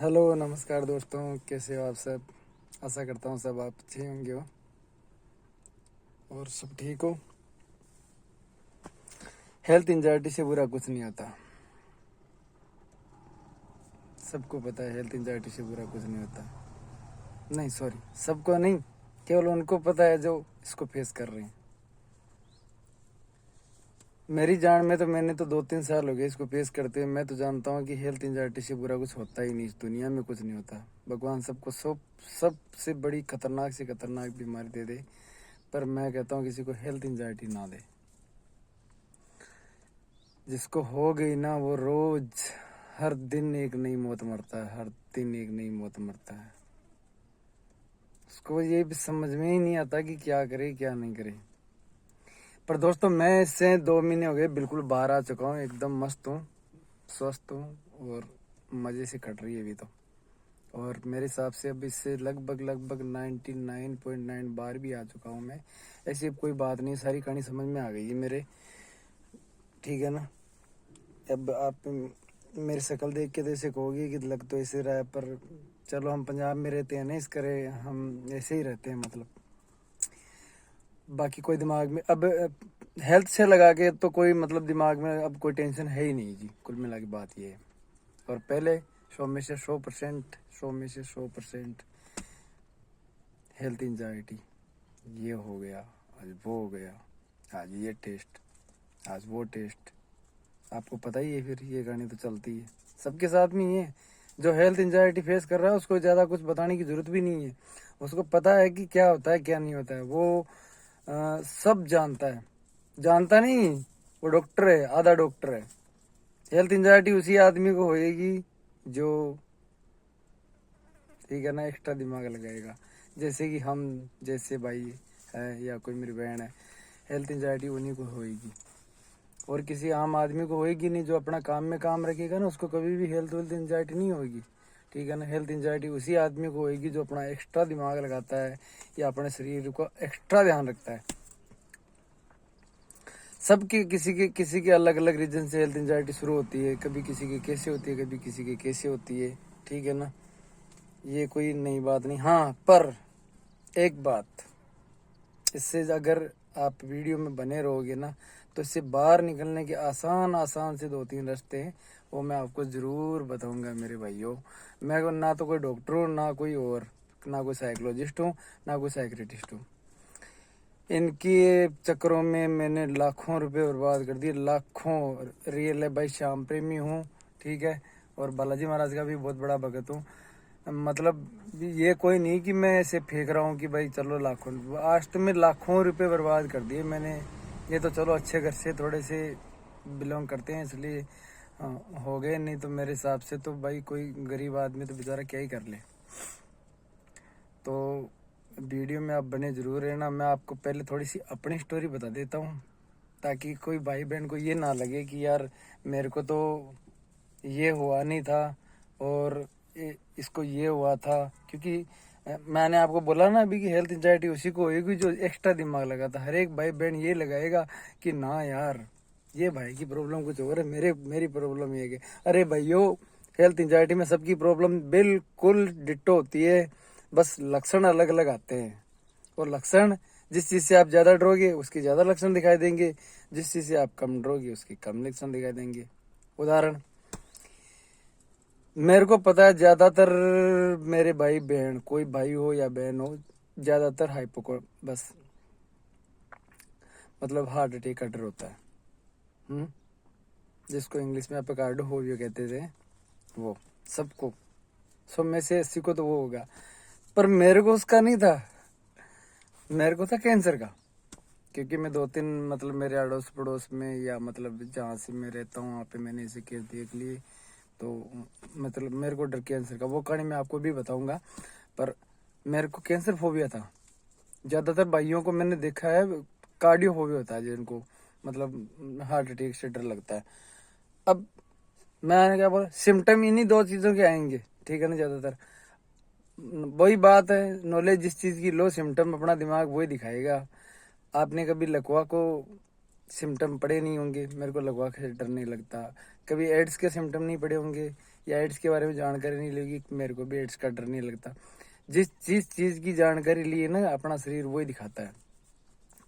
Hello नमस्कार दोस्तों, कैसे हो आप सब। आशा करता हूँ सब आप अच्छे होंगे हो और सब ठीक हो। हेल्थ एंजाइटी से बुरा कुछ नहीं होता। सबको पता है हेल्थ एंजाइटी से बुरा कुछ नहीं होता। नहीं सॉरी, सबको नहीं, केवल उनको पता है जो इसको फेस कर रहे हैं। मेरी जान में तो मैंने तो 2-3 साल हो गए इसको फेस करते हुए। मैं तो जानता हूँ कि हेल्थ एंजाइटी से बुरा कुछ होता ही नहीं, इस दुनिया में कुछ नहीं होता। भगवान सबको सबसे बड़ी खतरनाक से खतरनाक बीमारी दे दे, पर मैं कहता हूँ किसी को हेल्थ एंजाइटी ना दे। जिसको हो गई ना वो रोज हर दिन एक नई मौत मरता है, हर दिन एक नई मौत मरता है। उसको ये भी समझ में ही नहीं आता कि क्या करे क्या नहीं करे। पर दोस्तों, मैं इससे 2 महीने हो गए बिल्कुल बाहर आ चुका हूँ, एकदम मस्त हूँ, स्वस्थ हूँ और मज़े से कट रही है अभी तो। और मेरे हिसाब से अब इससे लगभग 99.9 बार भी आ चुका हूँ मैं। ऐसी कोई बात नहीं, सारी कहानी समझ में आ गई है मेरे, ठीक है ना। अब आप मेरी शक्ल देख के तो ऐसे कहोगे कि लग तो ऐसे रहा है, पर चलो हम पंजाब में रहते हैं ना, इस करे हम ऐसे ही रहते हैं। मतलब बाकी कोई दिमाग में अब हेल्थ से लगा के तो कोई मतलब दिमाग में अब कोई टेंशन है ही नहीं जी। कुल मिला के बात ये है। और पहले 100 में से 100% हेल्थ एंजाइटी, ये हो गया, आज वो हो गया, आज ये टेस्ट, आज वो टेस्ट। आपको पता ही है, फिर ये गानी तो चलती है सबके साथ में ही है। जो हेल्थ एंजाइटी फेस कर रहा है उसको ज़्यादा कुछ बताने की ज़रूरत भी नहीं है। उसको पता है कि क्या होता है क्या नहीं होता है। वो सब जानता है। जानता नहीं, वो डॉक्टर है, आधा डॉक्टर है। हेल्थ एंजाइटी उसी आदमी को होएगी जो, ठीक है ना, एक्स्ट्रा दिमाग लगाएगा। जैसे कि हम जैसे भाई है या कोई मेरी बहन है, हेल्थ एंजाइटी उन्हीं को होएगी और किसी आम आदमी को होएगी नहीं। जो अपना काम में काम रखेगा ना, उसको कभी भी हेल्थ एंजाइटी नहीं होगी, ठीक है ना। हेल्थ एंजाइटी उसी आदमी को होएगी जो अपना एक्स्ट्रा दिमाग लगाता है या अपने शरीर को एक्स्ट्रा ध्यान रखता है। सबके किसी के अलग अलग रीजन से हेल्थ एंजाइटी शुरू होती है। कभी किसी के कैसे होती है, कभी किसी के कैसे होती है, ठीक है ना। ये कोई नई बात नहीं। हाँ, पर एक बात, इससे अगर आप वीडियो में बने रहोगे ना, तो इससे बाहर निकलने के आसान से 2-3 रास्ते हैं। वो मैं आपको ज़रूर बताऊंगा मेरे भाइयों। मैं ना तो कोई डॉक्टर हूँ, ना कोई और, ना कोई साइकोलॉजिस्ट हूँ, ना कोई साइक्रेटिस्ट हूँ। इनके चक्करों में मैंने लाखों रुपए बर्बाद कर दिए, लाखों। रियल है भाई, श्याम प्रेमी हूँ, ठीक है। और बालाजी महाराज का भी बहुत बड़ा भगत हूँ। मतलब ये कोई नहीं कि मैं ऐसे फेंक रहा हूँ कि भाई चलो लाखों, आज तो मैं लाखों रुपए बर्बाद कर दिए मैंने। ये तो चलो अच्छे घर से थोड़े से बिलोंग करते हैं इसलिए हो गए, नहीं तो मेरे हिसाब से तो भाई कोई गरीब आदमी तो बेचारा क्या ही कर ले। तो वीडियो में आप बने जरूर रहना। मैं आपको पहले थोड़ी सी अपनी स्टोरी बता देता हूँ, ताकि कोई भाई बहन को ये ना लगे कि यार मेरे को तो ये हुआ नहीं था और इसको ये हुआ था। क्योंकि मैंने आपको बोला ना अभी कि हेल्थ एंजाइटी उसी को होगी जो एक्स्ट्रा दिमाग लगाता। हर एक भाई बहन ये लगाएगा कि ना यार, ये भाई की प्रॉब्लम कुछ और है, मेरी प्रॉब्लम ये है। अरे भाइयों, हेल्थ एंजाइटी में सबकी प्रॉब्लम बिल्कुल डिट्टो होती है, बस लक्षण अलग अलग आते हैं। और लक्षण, जिस चीज़ से आप ज़्यादा डरोगे उसके ज़्यादा लक्षण दिखाई देंगे, जिस चीज़ से आप कम डरोगे उसके कम लक्षण दिखाई देंगे। उदाहरण, मेरे को पता है ज़्यादातर मेरे भाई बहन, कोई भाई हो या बहन हो, ज़्यादातर हाइपोको बस मतलब हार्ट अटैक का डर होता है। जिसको इंग्लिश में एपिकार्डोफोबिया कहते थे, वो सबको, 100 में से 80 को तो वो होगा। पर मेरे को उसका नहीं था, मेरे को था कैंसर का। क्योंकि मैं 2-3 मतलब मेरे अड़ोस पड़ोस में या मतलब जहाँ से मैं रहता हूँ वहाँ पे मैंने ऐसे केस देख लिए। तो मतलब मेरे को डर कैंसर का, वो कहानी मैं आपको भी बताऊंगा। पर मेरे को कैंसर फोबिया था। ज़्यादातर भाइयों को मैंने देखा है कार्डियो फोबिया होता है, जिनको मतलब हार्ट अटैक से डर लगता है। अब मैंने क्या बोला, सिम्टम इन्हीं 2 चीज़ों के आएंगे, ठीक है ना। ज़्यादातर वही बात है, नॉलेज जिस चीज़ की लो, सिम्टम अपना दिमाग वही दिखाएगा। आपने कभी लकवा को सिम्टम पड़े नहीं होंगे, मेरे को लकवा से डर नहीं लगता। कभी एड्स के सिम्टम नहीं पड़े होंगे या एड्स के बारे में जानकारी नहीं लेगी, मेरे को भी एड्स का डर नहीं लगता। जिस चीज की जानकारी ली है ना अपना शरीर वही दिखाता है,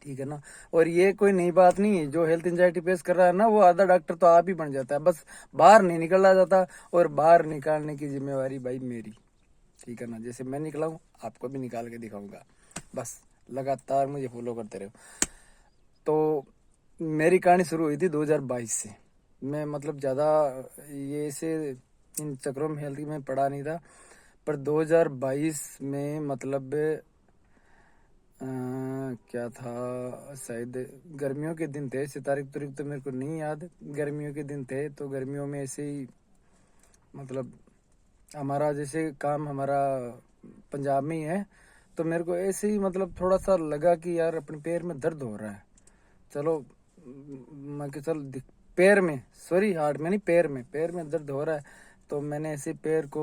ठीक है ना। और ये कोई नई बात नहीं है, जो हेल्थ एंजाइटी फेस कर रहा है ना वो आधा डॉक्टर तो आप ही बन जाता है, बस बाहर नहीं निकला जाता। और बाहर निकालने की जिम्मेवारी भाई मेरी, ठीक है ना। जैसे मैं निकला हूँ आपको भी निकाल के दिखाऊंगा, बस लगातार मुझे फॉलो करते रहो। तो मेरी कहानी शुरू हुई थी 2022 से। मैं मतलब ज़्यादा ये से इन चक्रों में हेल्थ में पढ़ा नहीं था, पर 2022 में मतलब क्या था, शायद गर्मियों के दिन थे, इसे तारीख तो मेरे को नहीं याद। गर्मियों के दिन थे, तो गर्मियों में ऐसे ही मतलब हमारा जैसे काम हमारा पंजाब में ही है, तो मेरे को ऐसे ही मतलब थोड़ा सा लगा कि यार अपने पैर में दर्द हो रहा है। चलो मैं कि चल पैर में, सॉरी हार्ट में नहीं, पैर में दर्द हो रहा है। तो मैंने ऐसे पैर को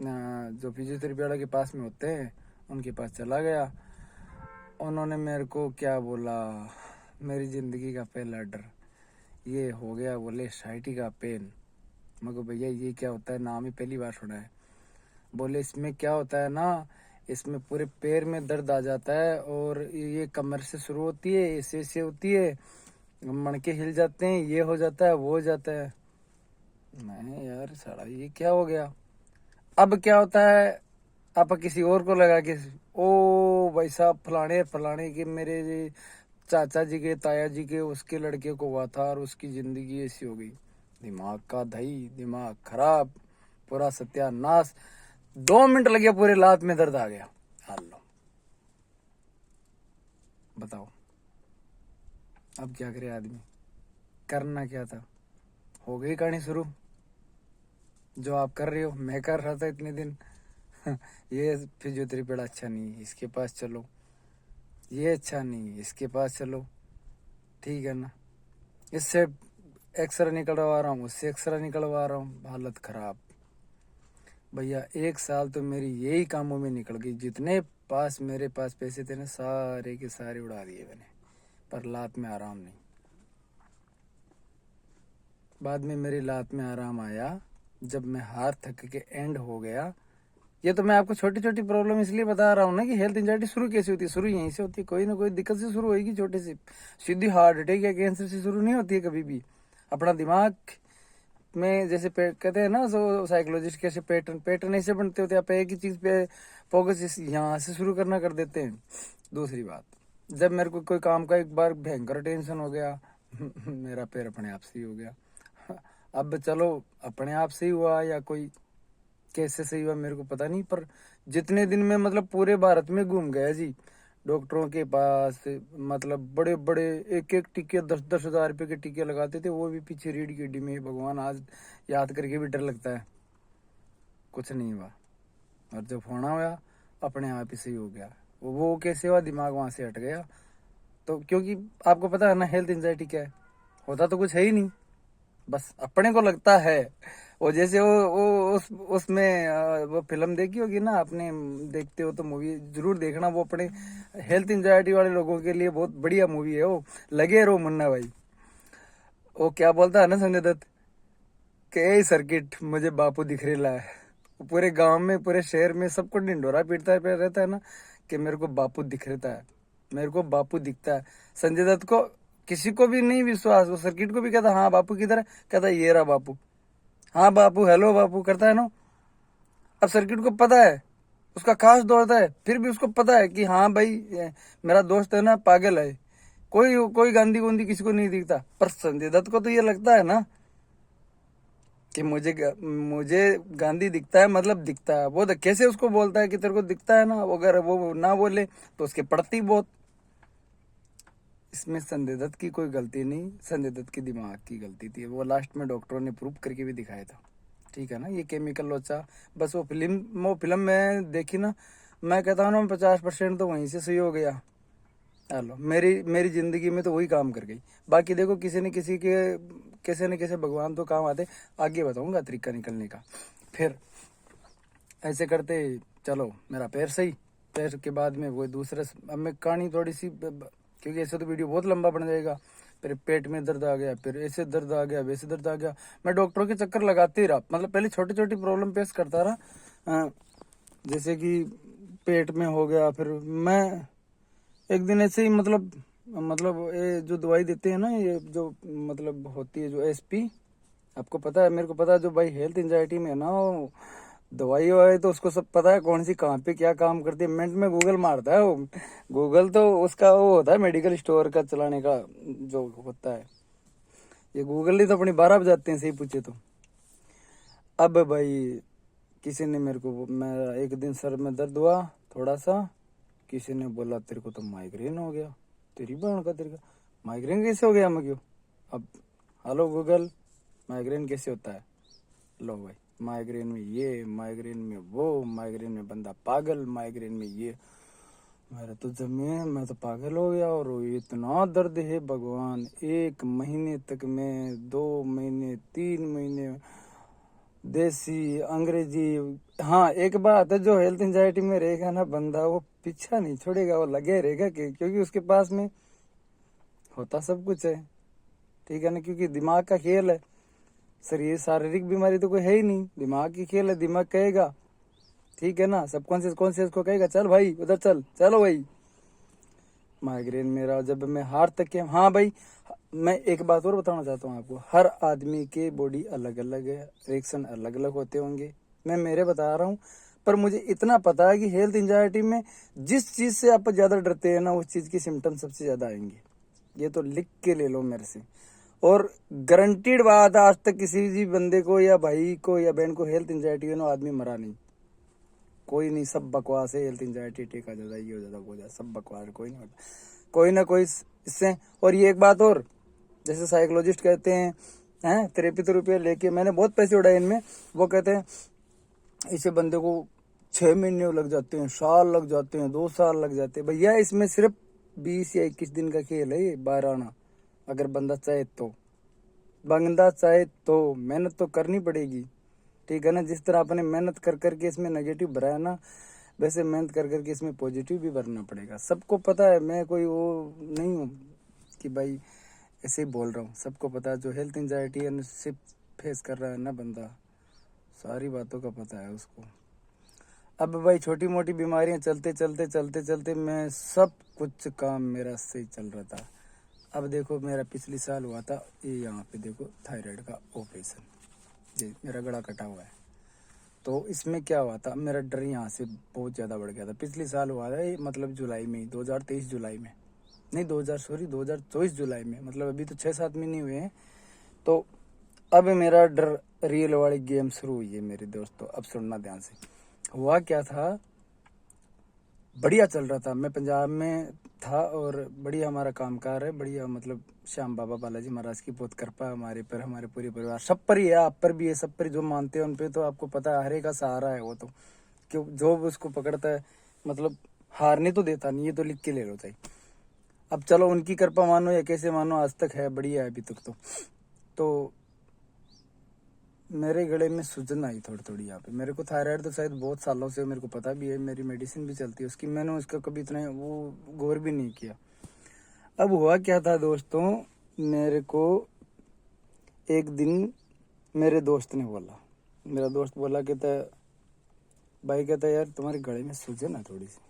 जो फिजियोथेरेपी वाला के पास में होते हैं उनके पास चला गया। उन्होंने मेरे को क्या बोला, मेरी ज़िंदगी का पहला डर ये हो गया, बोले साइटिका पेन। मैं को भैया ये क्या होता है, नाम ही पहली बार सुना है। बोले इसमें क्या होता है ना, इसमें पूरे पैर में दर्द आ जाता है, और ये कमर से शुरू होती है, ऐसे होती है, मणके हिल जाते हैं, ये हो जाता है वो हो जाता है। मैं यार साला ये क्या हो गया। अब क्या होता है, आप किसी और को लगा के, ओ भाई साहब फलाने फलाने के मेरे चाचा जी के ताया जी के उसके लड़के को हुआ था और उसकी जिंदगी ऐसी हो गई। दिमाग का दही, दिमाग खराब, पूरा सत्यानाश। 2 मिनट लगे पूरे लात में दर्द आ गया। हाल लो बताओ, अब क्या करे आदमी, करना क्या था। हो गई कहानी शुरू, जो आप कर रहे हो मैं कर रहा था इतने दिन। ये फिजियोथेरेपी बड़ा अच्छा नहीं, इसके पास चलो, ये अच्छा नहीं, इसके पास चलो, ठीक है ना। इससे एक्सरे निकलवा रहा हूँ, उससे एक्सरे निकलवा रहा हूँ, हालत खराब। भैया 1 साल तो मेरी यही कामों में निकल गई। जितने पास मेरे पास पैसे थे ना सारे के सारे उड़ा दिए मैंने, पर लात में आराम नहीं। बाद में मेरी लात में आराम आया जब मैं हार थक के एंड हो गया। ये तो मैं आपको छोटी छोटी प्रॉब्लम इसलिए बता रहा हूँ ना कि हेल्थ एंजाइटी शुरू कैसे होती है। शुरू यहीं से होती है, कोई ना कोई दिक्कत से शुरू होगी, छोटे से। सीधी हार्ट अटैक या कैंसर से शुरू नहीं होती है कभी भी। अपना दिमाग में जैसे कहते हैं ना, जो साइकोलॉजिस्ट कैसे पैटर्न ऐसे बनते होते हैं। आप एक ही चीज पे फोकस यहाँ से शुरू करना कर देते हैं। दूसरी बात, जब मेरे को कोई काम का एक बार भयंकर टेंशन हो गया, मेरा पैर अपने आप से ही हो गया। अब चलो अपने आप से ही हुआ या कोई कैसे सही हुआ मेरे को पता नहीं, पर जितने दिन में मतलब पूरे भारत में घूम गया जी, डॉक्टरों के पास, मतलब बड़े बड़े एक एक टीके 10-10 हज़ार रुपए के टीके लगाते थे, वो भी पीछे रीढ़ की हड्डी में। भगवान आज याद करके भी डर लगता है। कुछ नहीं हुआ, और जब होना हुआ अपने आप ही सही हो गया। वो कैसे हुआ, दिमाग वहां से हट गया। तो क्योंकि आपको पता है ना हेल्थ एंजाइटी क्या है, होता तो कुछ है ही नहीं, बस अपने को लगता है। वो जैसे वो उसमें वो फिल्म देखी होगी ना आपने, देखते हो तो मूवी जरूर देखना, वो अपने हेल्थ एंजाइटी वाले लोगों के लिए बहुत बढ़िया मूवी है वो, लगे रहो मुन्ना भाई। वो क्या बोलता है ना संजय दत्त के, ए सर्किट मुझे बापू दिख रहा है। वो पूरे गांव में पूरे शहर में सबको ढिंडोरा पीटता है रहता है ना कि मेरे को बापू दिख रहा है, मेरे को बापू दिखता है। संजय दत्त को किसी को भी नहीं विश्वास, वो सर्किट को भी कहता हाँ बापू किधर है, कहता ये रहा बापू, हाँ बापू हेलो बापू करता है ना। अब सर्किट को पता है उसका खास दोस्त है, फिर भी उसको पता है कि हाँ भाई मेरा दोस्त है ना पागल है, कोई कोई गांधी गुंदी किसी को नहीं दिखता। पर संजय दत्त को तो ये लगता है ना कि मुझे गांधी दिखता है, मतलब दिखता है। वो कैसे उसको बोलता है कि तेरे को दिखता है ना, अगर वो ना बोले तो उसके पड़ती बहुत। इसमें संजय दत्त की कोई गलती नहीं, संजय दत्त की दिमाग की गलती थी। वो लास्ट में डॉक्टरों ने प्रूव करके भी दिखाया था, ठीक है ना। ये केमिकल लोचा, बस वो फिल्म में देखी ना, मैं कहता हूँ ना 50% तो वहीं से सही हो गया। हेलो, मेरी मेरी जिंदगी में तो वही काम कर गई। बाकी देखो किसी न किसी के कैसे न कैसे भगवान तो काम आते, आगे बताऊंगा तरीका निकलने का। फिर ऐसे करते चलो मेरा पैर सही, पैर के बाद में वो दूसरा। अब मैं कहानी थोड़ी सी क्योंकि ऐसे तो वीडियो बहुत लंबा बन जाएगा, फिर पेट में दर्द आ गया, फिर ऐसे दर्द आ गया, वैसे दर्द आ गया। मैं डॉक्टरों के चक्कर लगाते ही रहा, मतलब पहले छोटी छोटी प्रॉब्लम फेस करता रहा, जैसे कि पेट में हो गया। फिर मैं एक दिन ऐसे ही मतलब ये जो दवाई देते हैं ना, ये जो मतलब होती है जो एसपी, आपको पता है, मेरे को पता है, जो भाई हेल्थ एंजाइटी में है ना, वो दवाई वाई तो उसको सब पता है, कौन सी कहाँ पे क्या काम करती है, मिनट में गूगल मारता है वो। गूगल तो उसका वो होता है मेडिकल स्टोर का चलाने का जो होता है, ये गूगल ही तो अपनी 12 बजाते हैं, सही पूछे तो। अब भाई किसी ने मेरे को, मैं एक दिन सर में दर्द हुआ थोड़ा सा, किसी ने बोला तेरे को तो माइग्रेन हो गया। तेरी बहन का, तेरे का माइग्रेन कैसे हो गया? मैं क्यों? अब हेलो गूगल, माइग्रेन कैसे होता है? लो भाई, माइग्रेन में ये, माइग्रेन में वो, माइग्रेन में बंदा पागल, माइग्रेन में ये। मेरा तो जमीन, मैं तो पागल हो गया। और इतना दर्द है भगवान, 1 महीने तक में, 2 महीने, 3 महीने, देसी अंग्रेजी। हाँ एक बात है, जो हेल्थ एंजाइटी में रहेगा ना बंदा, वो पीछा नहीं छोड़ेगा, वो लगे रहेगा क्योंकि उसके पास में होता सब कुछ है, ठीक है ना, क्योंकि दिमाग का खेल है। शरीर शारीरिक बीमारी तो कोई है ही नहीं, दिमाग की खेल है। दिमाग कहेगा, ठीक है ना, सबकॉन्शियस कॉन्शियस को कहेगा चल भाई उधर चल, चलो भाई। माइग्रेन मेरा जब मैं हार्ट तक के, हाँ भाई, मैं एक बात और बताना चाहता हूँ आपको, हर आदमी के बॉडी अलग अलग है, रिएक्शन अलग अलग होते होंगे, मैं मेरे बता रहा हूँ। पर मुझे इतना पता है कि हेल्थ एंजाइटी में जिस चीज से आप ज्यादा डरते हैं ना, उस चीज की सिम्टम सबसे ज्यादा आएंगे। ये तो लिख के ले लो मेरे से। और गारंटीड बात है, आज तक किसी भी बंदे को या भाई को या बहन को हेल्थ एंजाइटी है ना, आदमी मरा नहीं, कोई नहीं, सब बकवास है। हेल्थ एंजाइटी टेक आ जाता है, ये हो जाता, वो हो जाता, सब बकवास है, कोई नहीं होता, कोई ना कोई इससे। और ये एक बात और, जैसे साइकोलॉजिस्ट कहते हैं 53 रुपये लेके, मैंने बहुत पैसे उड़ाए इनमें, वो कहते हैं इसे बंदे को 6 महीने लग जाते हैं, साल लग जाते हैं, 2 साल लग जाते हैं। भैया इसमें सिर्फ 20 या 21 दिन का खेल है ये, 12 आना। अगर बंदा चाहे तो, बंदा चाहे तो मेहनत तो करनी पड़ेगी, ठीक है ना। जिस तरह आपने मेहनत कर करके इसमें नेगेटिव भरा है ना, वैसे मेहनत कर करके इसमें पॉजिटिव भी भरना पड़ेगा। सबको पता है, मैं कोई वो नहीं हूँ कि भाई ऐसे ही बोल रहा हूँ, सबको पता है। जो हेल्थ एंजाइटी है सिर्फ फेस कर रहा है ना बंदा, सारी बातों का पता है उसको। अब भाई छोटी मोटी बीमारियां चलते चलते चलते चलते मैं सब कुछ काम मेरा सही चल रहा था। अब देखो मेरा पिछले साल हुआ था ये, यहाँ पे देखो थायराइड का ऑपरेशन, जी मेरा गला कटा हुआ है। तो इसमें क्या हुआ था, मेरा डर यहाँ से बहुत ज़्यादा बढ़ गया था। पिछले साल हुआ था ये, मतलब जुलाई में ही, 2023 जुलाई में, नहीं 2024 जुलाई में, मतलब अभी तो 6-7 महीने हुए हैं। तो अब मेरा डर, रियल वाली गेम शुरू हुई है मेरे दोस्तों। अब सुनना ध्यान से, हुआ क्या था, बढ़िया चल रहा था, मैं पंजाब में था और बढ़िया हमारा कामकार है, बढ़िया, मतलब श्याम बाबा बालाजी महाराज की बहुत कृपा है हमारे पर, हमारे पूरे परिवार सब पर ही है, आप पर भी है, सब पर जो मानते हैं उन पे तो आपको पता है, हरे का सहारा है वो तो, क्यों जो भी उसको पकड़ता है, मतलब हारने तो देता नहीं, ये तो लिख के ले लो चाहिए। अब चलो उनकी कृपा मानो या कैसे मानो, आज तक है, बढ़िया है अभी तक तो मेरे गले में सूजन आई थोड़ी थोड़ी यहाँ पे। मेरे को थायराइड तो शायद बहुत सालों से मेरे को पता भी है, मेरी मेडिसिन भी चलती है उसकी, मैंने उसका कभी इतना वो गौर भी नहीं किया। अब हुआ क्या था दोस्तों, मेरे को एक दिन मेरे दोस्त ने बोला, मेरा दोस्त बोला, कहता भाई, कहता यार तुम्हारे गले में सूजन है थोड़ी सी।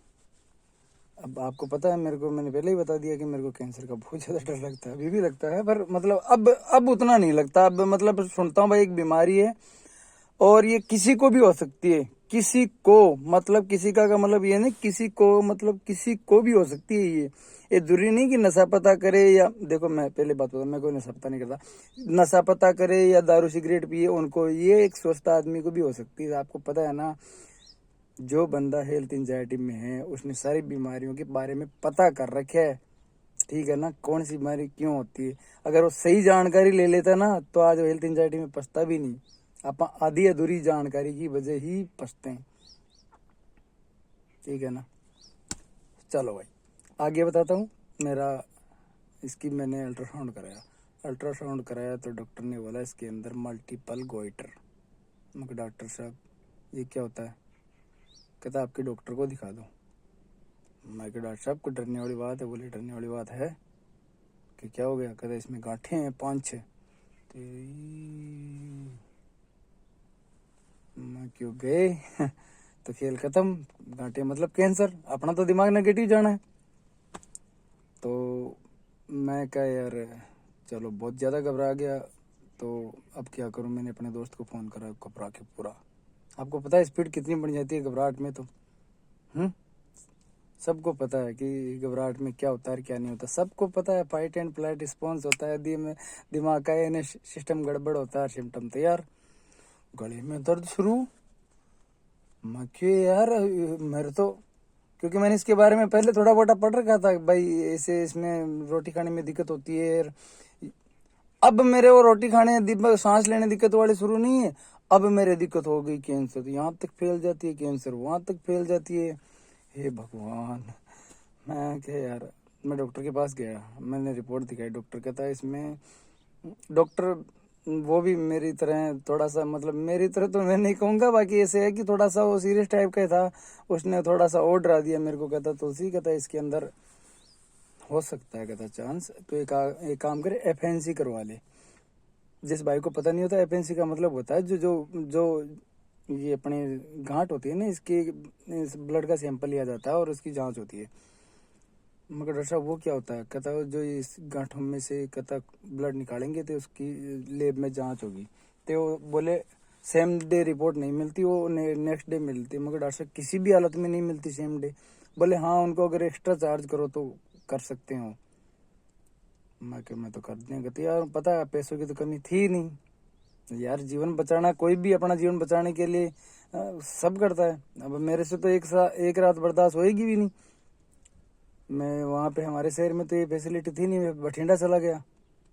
अब आपको पता है मेरे को, मैंने पहले ही बता दिया कि मेरे को कैंसर का बहुत ज्यादा डर लगता है, अभी भी लगता है, पर मतलब अब उतना नहीं लगता। अब मतलब सुनता हूँ भाई एक बीमारी है और ये किसी को भी हो सकती है, किसी को, मतलब किसी का मतलब ये नहीं, किसी को मतलब किसी को भी हो सकती है ये जरूरी नहीं कि नशा पता करे, या देखो मैं पहले बात बता, मैं कोई नशा पता नहीं करता, नशा पता करे या दारू सिगरेट पिए उनको, ये एक स्वस्थ आदमी को भी हो सकती है। आपको पता है ना, जो बंदा हेल्थ एंजाइटी में है उसने सारी बीमारियों के बारे में पता कर रखा है, ठीक है ना, कौन सी बीमारी क्यों होती है। अगर वो सही जानकारी ले लेता ना, तो आज हेल्थ एंजाइटी में पछता भी नहीं। आप आधी अधूरी जानकारी की वजह ही पछते हैं, ठीक है ना। चलो भाई आगे बताता हूँ। मेरा इसकी मैंने अल्ट्रासाउंड कराया तो डॉक्टर ने बोला इसके अंदर मल्टीपल गोइटर। मैं कहा डॉक्टर साहब ये क्या होता है? कहता आपके डॉक्टर को दिखा दो। मैं कहा डॉक्टर साहब को डरने वाली बात है? बोले डरने वाली बात है, कि क्या हो गया? कहता इसमें गांठें हैं 5-6। तेरी मैं क्यों गए तो खेल खत्म। गांठें मतलब कैंसर, अपना तो दिमाग नेगेटिव जाना है। तो मैं क्या यार, चलो बहुत ज़्यादा घबरा गया। तो अब क्या करूं, मैंने अपने दोस्त को फ़ोन करा घबरा के पूरा। आपको पता है स्पीड कितनी बढ़ जाती है घबराहट में? तो सबको पता है कि घबराहट में क्या होता है क्या नहीं होता, सबको पता है। फाइट एंड फ्लाइट रिस्पॉन्स होता है, दिमाग का इन्हें सिस्टम गड़बड़ होता है, सिम्टम तैयार। गले में दर्द शुरू। मैं क्यों यार, मेरे तो, क्योंकि मैंने इसके बारे में पहले थोड़ा बहुत पढ़ रखा था भाई, ऐसे इसमें रोटी खाने में दिक्कत होती है। अब मेरे वो रोटी खाने सांस लेने दिक्कत वाले शुरू नहीं है, अब मेरे दिक्कत हो गई कैंसर। यहाँ तक फैल जाती है कैंसर, वहां तक फैल जाती है। हे भगवान। मैं क्या यार, मैं डॉक्टर के पास गया, मैंने रिपोर्ट दिखाई। डॉक्टर कहता है इसमें, डॉक्टर वो भी मेरी तरह थोड़ा सा, मतलब मेरी तरह तो मैं नहीं कहूँगा, बाकी ऐसे है कि थोड़ा सा वो सीरियस टाइप का था। उसने थोड़ा सा और डरा दिया मेरे को। कहता तुलसी, कहता इसके अंदर हो सकता है, कहता चांस, तो एक काम करे, एफएनसी करवा ले। जिस भाई को पता नहीं होता, एफएनसी का मतलब होता है जो जो जो ये अपनी गांठ होती है ना, इसकी इस ब्लड का सैंपल लिया जाता है और उसकी जांच होती है। मगर डॉक्टर साहब वो क्या होता है? कहता है जो इस गांठों में से कहता ब्लड निकालेंगे तो उसकी लैब में जांच होगी। तो वो बोले सेम डे रिपोर्ट नहीं मिलती, वो नेक्स्ट डे मिलती है। मगर डॉक्टर साहब किसी भी हालत में नहीं मिलती सेम डे। बोले हाँ, उनको अगर एक्स्ट्रा चार्ज करो तो कर सकते हो। मैं तो कर दें। कहते यार पता है पैसों की तो कमी थी नहीं यार, जीवन बचाना, कोई भी अपना जीवन बचाने के लिए सब करता है। अब मेरे से तो एक रात बर्दाश्त होएगी भी नहीं। मैं वहाँ पे, हमारे शहर में तो ये फैसिलिटी थी नहीं, मैं बठिंडा चला गया।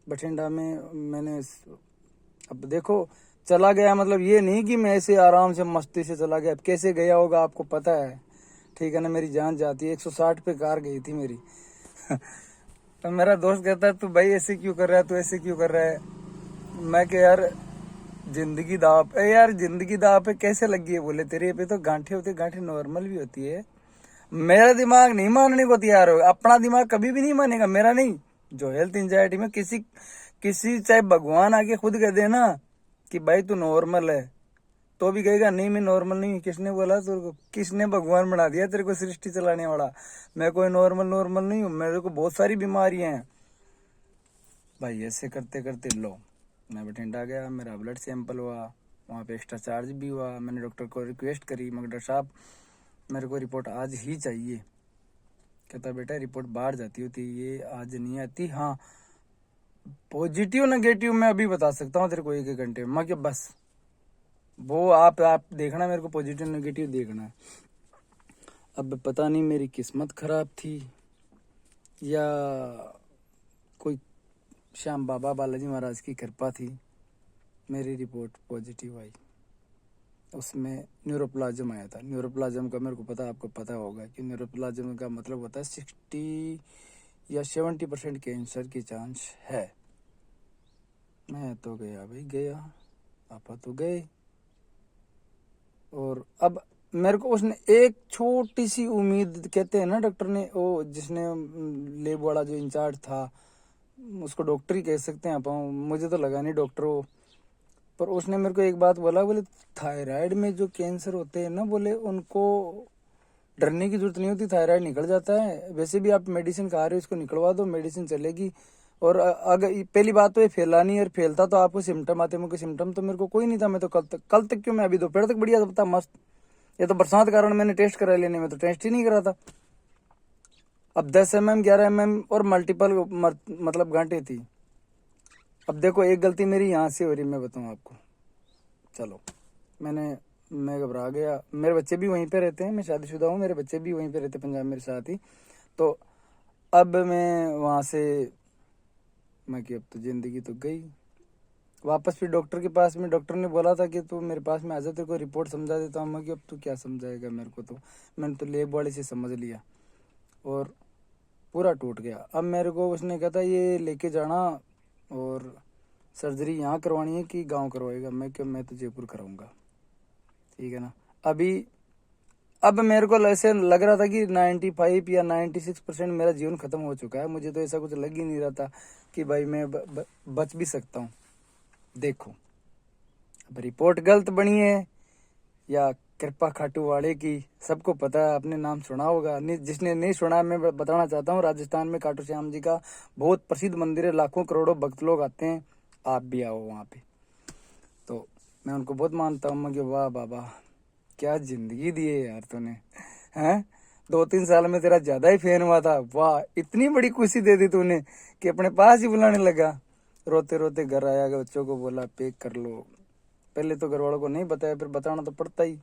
बठिंडा में मैंने, अब देखो, चला गया मतलब ये नहीं कि मैं ऐसे आराम से मस्ती से चला गया। अब कैसे गया होगा आपको पता है, ठीक है ना? मेरी जान जाती है, 160 पे कार गई थी मेरी तो मेरा दोस्त कहता है तू भाई ऐसे क्यों कर रहा है, तू ऐसे क्यों कर रहा है? मैं क्या यार, जिंदगी दाव पे यार, जिंदगी दाव पे कैसे लगी है? बोले तेरे पे तो गांठे होती है, गांठे नॉर्मल भी होती है। मेरा दिमाग नहीं मानने को तैयार हो, अपना दिमाग कभी भी नहीं मानेगा, मेरा नहीं। जो हेल्थ एंजाइटी में किसी किसी चाहे भगवान आके खुद कह देना कि भाई तू नॉर्मल है, तो भी कहेगा नहीं मैं नॉर्मल नहीं। किसने बोला तेरे को? किसने भगवान बना दिया तेरे को सृष्टि चलाने वाला? मैं कोई नॉर्मल नॉर्मल नहीं हूँ, मेरे को बहुत सारी बीमारियां हैं भाई। ऐसे करते करते लो, मैं बठिंडा गया, मेरा ब्लड सैंपल हुआ, वहाँ पे एक्स्ट्रा चार्ज भी हुआ। मैंने डॉक्टर को रिक्वेस्ट करी, मगर डॉक्टर साहब मेरे को रिपोर्ट आज ही चाहिए। कहता बेटा रिपोर्ट बाहर जाती होती, ये आज नहीं आती। हाँ, पॉजिटिव नेगेटिव मैं अभी बता सकता हूँ तेरे को 1-1 घंटे में। मैं क्या बस वो आप देखना, मेरे को पॉजिटिव नेगेटिव देखना है। अब पता नहीं मेरी किस्मत खराब थी या कोई श्याम बाबा बालाजी महाराज की कृपा थी, मेरी रिपोर्ट पॉजिटिव आई। उसमें न्यूरोप्लाज्म आया था। न्यूरोप्लाज्म का मेरे को पता, आपको पता होगा कि न्यूरोप्लाज्म का मतलब होता है 60 या 70% कैंसर की चांस है। मैं तो गया भाई, गया, पापा तो गए। और अब मेरे को उसने एक छोटी सी उम्मीद, कहते हैं ना डॉक्टर ने, वो जिसने लेब वाला जो इंचार्ज था, उसको डॉक्टर ही कह सकते हैं आप, मुझे तो लगा नहीं डॉक्टर हो। पर उसने मेरे को एक बात बोला, बोले थायराइड में जो कैंसर होते हैं ना, बोले उनको डरने की जरूरत नहीं होती, थायराइड निकल जाता है। वैसे भी आप मेडिसिन खा रहे हो, इसको निकलवा दो, मेडिसिन चलेगी। और अगर पहली बात तो ये फैला नहीं, और फैलता तो आपको सिम्टम आते, मेरे को सिम्टम तो मेरे को कोई नहीं था। मैं तो कल तक क्यों, मैं अभी दोपहर तक बढ़िया था मस्त। ये तो बरसात कारण मैंने टेस्ट करा लेने में, तो टेस्ट ही नहीं करा था। अब 10 mm 11 mm और मल्टीपल मतलब गांठें थी। अब देखो एक गलती मेरी यहाँ से हो रही, मैं बताऊँ आपको। चलो मैं घबरा गया। मेरे बच्चे भी वहीं पे रहते हैं, मैं शादीशुदा हूँ, मेरे बच्चे भी वहीं पे रहते पंजाब मेरे साथ ही। तो अब मैं वहाँ से, मैं कि अब तो जिंदगी तो गई। वापस फिर डॉक्टर के पास में, डॉक्टर ने बोला था कि तू मेरे पास में आ जा, तेरे को रिपोर्ट समझा देता हूँ। मैं कि अब तू क्या समझाएगा मेरे को, तो मैंने तो लेब वाले से समझ लिया और पूरा टूट गया। अब मेरे को उसने कहा था ये लेके जाना और सर्जरी यहाँ करवानी है कि गांव करवाएगा? मैं क्या, मैं तो जयपुर कराऊंगा, ठीक है ना। अभी अब मेरे को ऐसे लग रहा था कि 95 या 96% मेरा जीवन खत्म हो चुका है। मुझे तो ऐसा कुछ लग ही नहीं रहा था कि भाई मैं बच भी सकता हूँ। देखो अब रिपोर्ट गलत बनी है या कृपा खाटू वाले की, सबको पता है, आपने नाम सुना होगा। जिसने नहीं सुना, मैं बताना चाहता हूँ, राजस्थान में खाटू श्याम जी का बहुत प्रसिद्ध मंदिर है, लाखों करोड़ों भक्त लोग आते हैं, आप भी आओ वहाँ पे। तो मैं उनको बहुत मानता हूँ। मैं कि वाह बाबा, क्या जिंदगी दी है यार तूने, हैं 2-3 साल में तेरा ज्यादा ही फैन हुआ था। वाह, इतनी बड़ी खुशी दे दी तूने कि अपने पास ही बुलाने लगा। रोते रोते घर आया, बच्चों को बोला पैक कर लो। पहले तो घर वालों को नहीं बताया, फिर बताना तो पड़ता ही।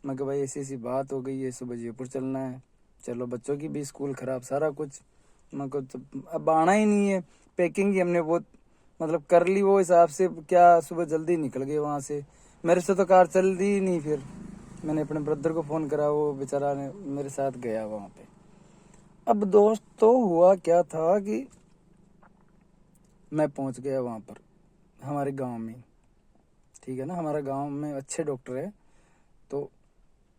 मैं कि भाई ऐसी ऐसी बात हो गई है, सुबह जयपुर चलना है। चलो, बच्चों की भी स्कूल खराब, सारा कुछ। मैं को तो अब आना ही नहीं है। पैकिंग ही हमने बहुत मतलब कर ली वो हिसाब से, क्या सुबह जल्दी निकल गए वहाँ से। मेरे से तो कार चल दी ही नहीं। फिर मैंने अपने ब्रदर को फ़ोन करा, वो बेचारा ने मेरे साथ गया वहाँ पे। अब दोस्त तो हुआ क्या था कि मैं पहुँच गया वहाँ पर, हमारे गांव में। ठीक है ना, हमारा गांव में अच्छे डॉक्टर है। तो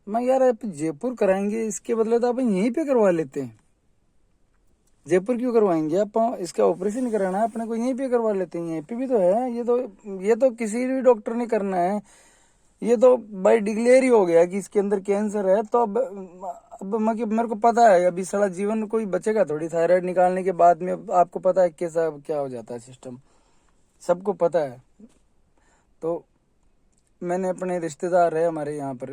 मैं यार आप जयपुर कराएंगे, इसके बदले तो आप यहीं पे करवा लेते हैं। जयपुर क्यों करवाएंगे आप? इसका ऑपरेशन कराना है अपने को, यहीं पे करवा लेते हैं। यहीं पे भी तो है। ये तो किसी भी डॉक्टर ने करना है। ये तो बाय डिक्लेयर ही हो गया कि इसके अंदर कैंसर है। तो अब मेरे को पता है अभी सारा जीवन कोई बचेगा थोड़ी। थायराइड निकालने के बाद में आपको पता है कैसा क्या हो जाता है सिस्टम, सबको पता है। तो मैंने अपने रिश्तेदार है हमारे यहाँ पर,